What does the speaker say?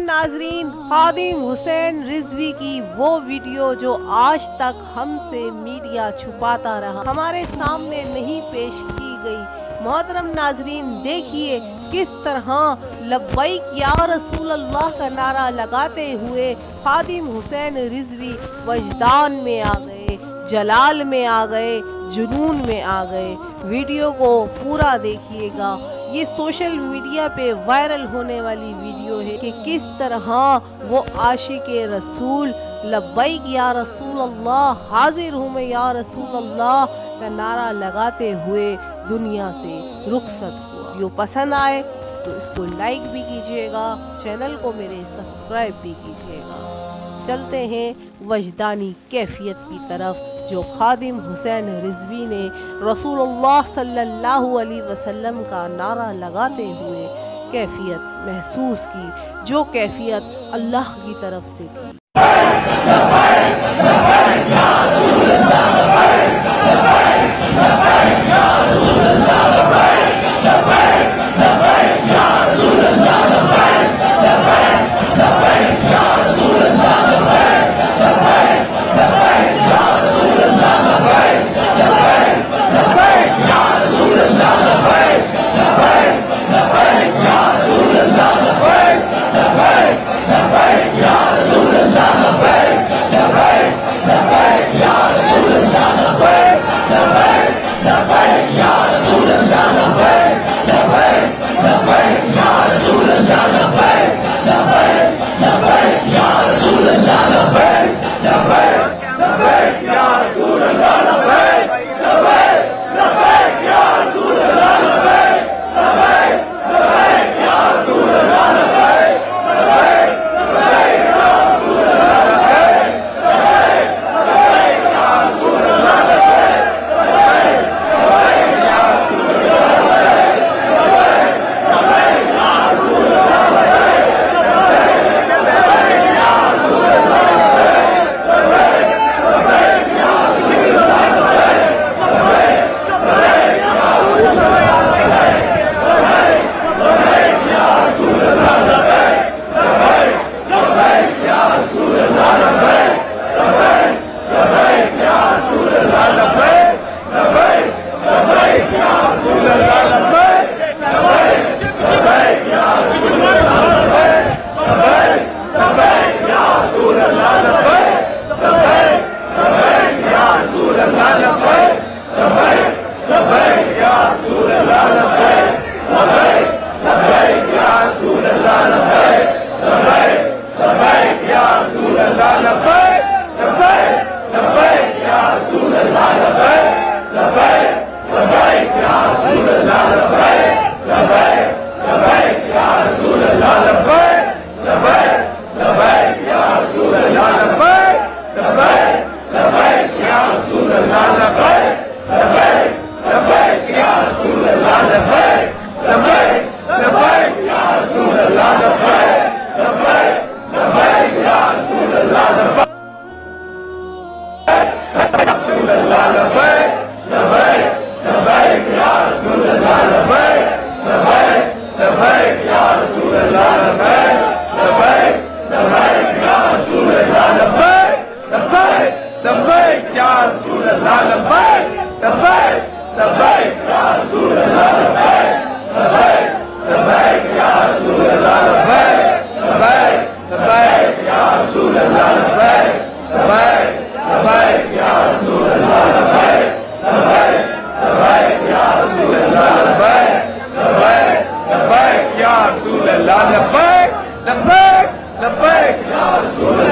नाजरीन, खादिम हुसैन रिजवी की वो वीडियो जो आज तक हमसे मीडिया छुपाता रहा, हमारे सामने नहीं पेश की गई। मोहतरम नाजरीन, देखिए किस तरह लब्बैक या रसूल अल्लाह का नारा लगाते हुए खादिम हुसैन रिजवी वजदान में आ गए, जलाल में आ गए, जुनून में आ गए। वीडियो को पूरा देखिएगा। ये सोशल मीडिया पे वायरल होने वाली वीडियो है कि किस तरह वो आशिक़े रसूल लब्बैक या रसूल अल्लाह, हाजिर हूँ मैं या रसूल अल्लाह का नारा लगाते हुए दुनिया से रुखसत हुआ। वीडियो पसंद आए तो इसको लाइक भी कीजिएगा, चैनल को मेरे सब्सक्राइब भी कीजिएगा। चलते हैं वजदानी कैफियत की तरफ जो खादिम हुसैन रिजवी ने रसूलुल्लाह सल्लल्लाहु अलैहि वसल्लम का नारा लगाते हुए कैफियत महसूस की, जो कैफियत अल्लाह की तरफ से थी। लब्बैक लब्बैक लब्बैक या रसूल